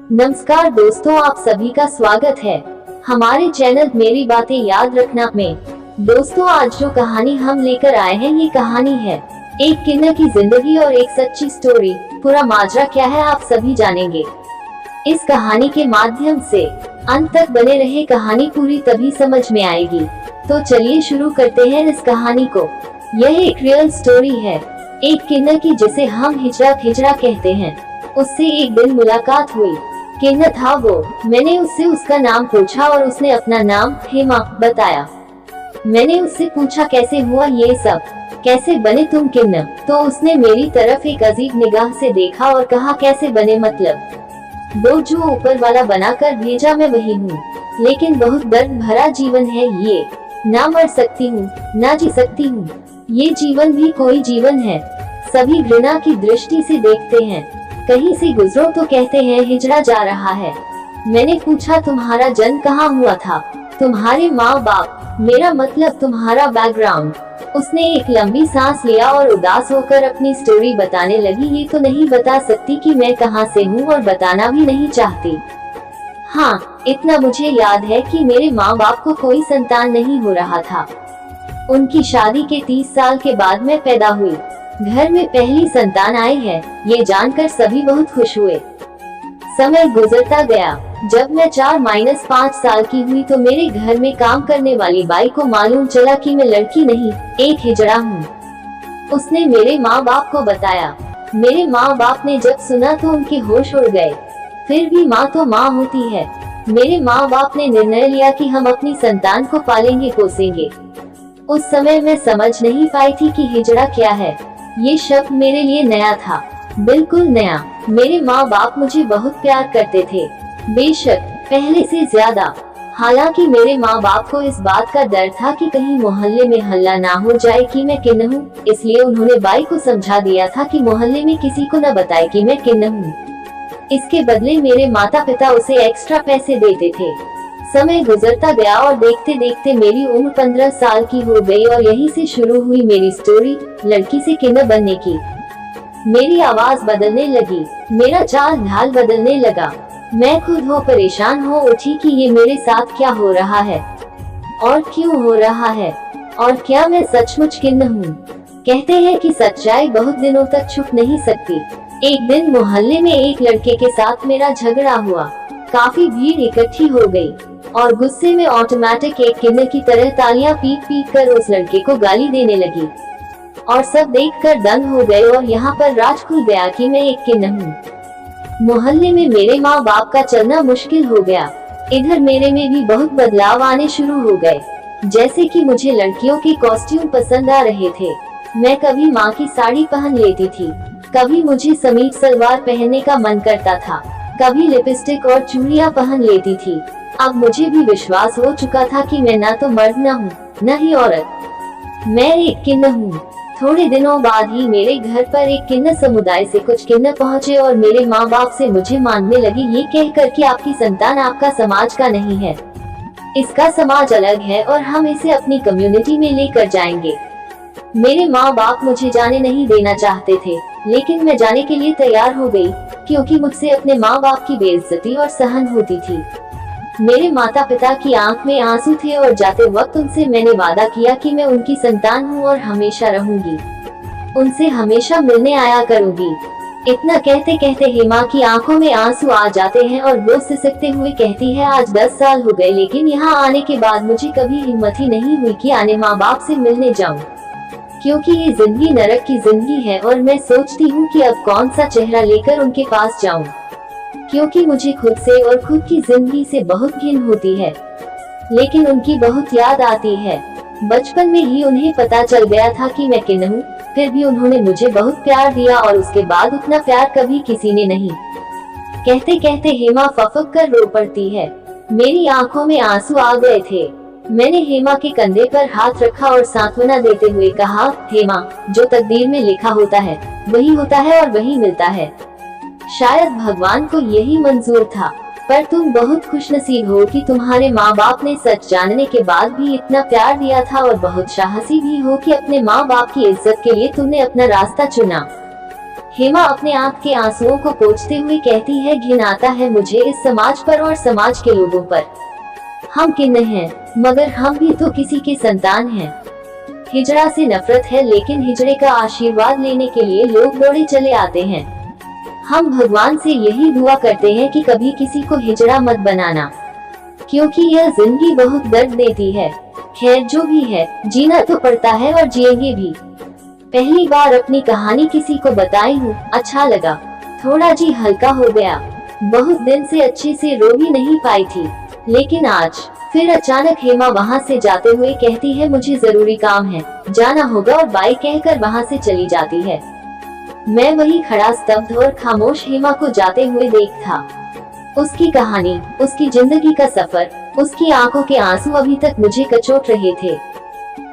नमस्कार दोस्तों, आप सभी का स्वागत है हमारे चैनल मेरी बातें याद रखना में। दोस्तों, आज जो कहानी हम लेकर आए हैं, ये कहानी है एक किन्नर की जिंदगी और एक सच्ची स्टोरी। पूरा माजरा क्या है आप सभी जानेंगे इस कहानी के माध्यम से। अंत तक बने रहे, कहानी पूरी तभी समझ में आएगी। तो चलिए शुरू करते हैं इस कहानी को। यह एक रियल स्टोरी है एक किन्नर की, जिसे हम हिजड़ा खिजड़ा कहते हैं। उससे एक दिन मुलाकात हुई। किन्नर था वो। मैंने उससे उसका नाम पूछा और उसने अपना नाम हेमा बताया। मैंने उससे पूछा कैसे हुआ ये सब, कैसे बने तुम किन्नर? तो उसने मेरी तरफ एक अजीब निगाह से देखा और कहा कैसे बने मतलब? वो जो ऊपर वाला बनाकर भेजा मैं वही हूँ, लेकिन बहुत दर्द भरा जीवन है ये। ना मर सकती हूँ, ना जी सकती हूँ। ये जीवन भी कोई जीवन है। सभी घृणा की दृष्टि से देखते हैं। कहीं से गुजरो तो कहते हैं हिजड़ा जा रहा है। मैंने पूछा तुम्हारा जन्म कहाँ हुआ था? तुम्हारे माँ बाप, मेरा मतलब तुम्हारा बैकग्राउंड। उसने एक लंबी सांस लिया और उदास होकर अपनी स्टोरी बताने लगी। ये तो नहीं बता सकती कि मैं कहाँ से हूँ और बताना भी नहीं चाहती। हाँ, इतना मुझे याद है कि मेरे माँ बाप को कोई संतान नहीं हो रहा था। उनकी शादी के 30 साल के बाद मैं पैदा हुई। घर में पहली संतान आई है, ये जानकर सभी बहुत खुश हुए। समय गुजरता गया। जब मैं 4-5 साल की हुई तो मेरे घर में काम करने वाली बाई को मालूम चला कि मैं लड़की नहीं, एक हिजड़ा हूँ। उसने मेरे माँ बाप को बताया। मेरे माँ बाप ने जब सुना तो उनके होश उड़ गए। फिर भी माँ तो माँ होती है। मेरे माँ बाप ने निर्णय लिया कि हम अपनी संतान को पालेंगे पोसेंगे। उस समय मैं समझ नहीं पाई थी कि हिजड़ा क्या है। ये शब्द मेरे लिए नया था, बिल्कुल नया। मेरे माँ बाप मुझे बहुत प्यार करते थे, बेशक पहले से ज्यादा। हालांकि मेरे माँ बाप को इस बात का डर था कि कहीं मोहल्ले में हल्ला ना हो जाए कि मैं किन्नर हूँ, इसलिए उन्होंने बाई को समझा दिया था कि मोहल्ले में किसी को न बताए कि मैं किन्नर हूँ। इसके बदले मेरे माता पिता उसे एक्स्ट्रा पैसे देते थे। समय गुजरता गया और देखते देखते मेरी उम्र 15 साल की हो गई और यहीं से शुरू हुई मेरी स्टोरी, लड़की से किन्नर बनने की। मेरी आवाज बदलने लगी, मेरा चाल ढाल बदलने लगा। मैं खुद हो परेशान हो उठी कि ये मेरे साथ क्या हो रहा है और क्यों हो रहा है, और क्या मैं सचमुच किन्नर हूँ? कहते हैं कि सच्चाई बहुत दिनों तक छुप नहीं सकती। एक दिन मोहल्ले में एक लड़के के साथ मेरा झगड़ा हुआ। काफी भीड़ इकट्ठी हो गई और गुस्से में ऑटोमेटिक एक किन्नर की तरह तालियां पीट पीट कर उस लड़के को गाली देने लगी और सब देखकर दंग हो गए। और यहाँ पर राज खुल गया कि मैं एक किन्नर हूँ। मोहल्ले में मेरे माँ बाप का चलना मुश्किल हो गया। इधर मेरे में भी बहुत बदलाव आने शुरू हो गए, जैसे कि मुझे लड़कियों के कॉस्ट्यूम पसंद आ रहे थे। मैं कभी माँ की साड़ी पहन लेती थी, कभी मुझे समीज सलवार पहनने का मन करता था, कभी लिपस्टिक और चूड़ियां पहन लेती थी। अब मुझे भी विश्वास हो चुका था कि मैं ना तो मर्द न हूँ, न ही औरत। मैं एक किन्नर हूँ। थोड़े दिनों बाद ही मेरे घर पर एक किन्नर समुदाय से कुछ किन्नर पहुँचे और मेरे माँ बाप से मुझे मांगने लगे, ये कहकर कि आपकी संतान आपका समाज का नहीं है, इसका समाज अलग है और हम इसे अपनी कम्युनिटी में लेकर जाएंगे। मेरे माँ बाप मुझे जाने नहीं देना चाहते थे, लेकिन मैं जाने के लिए तैयार हो गई, क्योंकि मुझसे अपने माँ बाप की बेइज्जती और सहन होती थी। मेरे माता पिता की आंख में आंसू थे और जाते वक्त उनसे मैंने वादा किया कि मैं उनकी संतान हूँ और हमेशा रहूंगी, उनसे हमेशा मिलने आया करूंगी। इतना कहते कहते हेमा की आंखों में आंसू आ जाते हैं और वो सिसकते हुए कहती है, आज 10 साल हो गए, लेकिन यहाँ आने के बाद मुझे कभी हिम्मत ही नहीं हुई कि आने माँ बाप से मिलने जाऊँ, क्योंकि ये जिंदगी नरक की जिंदगी है और मैं सोचती हूँ कि अब कौन सा चेहरा लेकर उनके पास जाऊँ, क्योंकि मुझे खुद से और खुद की जिंदगी से बहुत घिन होती है। लेकिन उनकी बहुत याद आती है। बचपन में ही उन्हें पता चल गया था कि मैं किन्नर हूँ, फिर भी उन्होंने मुझे बहुत प्यार दिया और उसके बाद उतना प्यार कभी किसी ने नहीं। कहते कहते हेमा फफक कर रो पड़ती है। मेरी आंखों में आंसू आ गए थे। मैंने हेमा के कंधे पर हाथ रखा और सांत्वना देते हुए कहा, हेमा, जो तकदीर में लिखा होता है वही होता है और वही मिलता है। शायद भगवान को यही मंजूर था, पर तुम बहुत खुशनसीब हो कि तुम्हारे माँ बाप ने सच जानने के बाद भी इतना प्यार दिया था, और बहुत साहसी भी हो कि अपने माँ बाप की इज्जत के लिए तुमने अपना रास्ता चुना। हेमा अपने आँख के आंसुओं को पोंछते हुए कहती है, घिन आता है मुझे इस समाज पर और समाज के लोगों पर। हम किन्ने हैं, मगर हम भी तो किसी के संतान हैं। हिजड़ा से नफरत है, लेकिन हिजड़े का आशीर्वाद लेने के लिए लोग दौड़े चले आते हैं। हम भगवान से यही दुआ करते हैं कि कभी किसी को हिजड़ा मत बनाना, क्योंकि यह जिंदगी बहुत दर्द देती है। खैर जो भी है, जीना तो पड़ता है और जिएंगे भी। पहली बार अपनी कहानी किसी को बताई हूँ, अच्छा लगा, थोड़ा जी हल्का हो गया। बहुत दिन से अच्छे से रो भी नहीं पाई थी, लेकिन आज। फिर अचानक हेमा वहाँ से जाते हुए कहती है, मुझे जरूरी काम है, जाना होगा, और बाय कहकर वहाँ से चली जाती है। मैं वही खड़ा स्तब्ध और खामोश हेमा को जाते हुए देख था। उसकी कहानी, उसकी जिंदगी का सफर, उसकी आंखों के आंसू अभी तक मुझे कचोट रहे थे,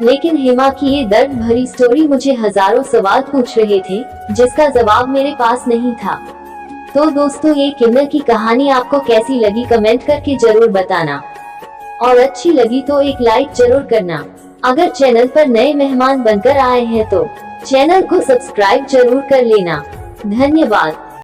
लेकिन हेमा की ये दर्द भरी स्टोरी मुझे हजारों सवाल पूछ रहे थे, जिसका जवाब मेरे पास नहीं था। तो दोस्तों, ये किन्नर की कहानी आपको कैसी लगी कमेंट करके जरूर बताना, और अच्छी लगी तो एक लाइक जरूर करना। अगर चैनल पर नए मेहमान बनकर आए हैं तो चैनल को सब्सक्राइब जरूर कर लेना। धन्यवाद।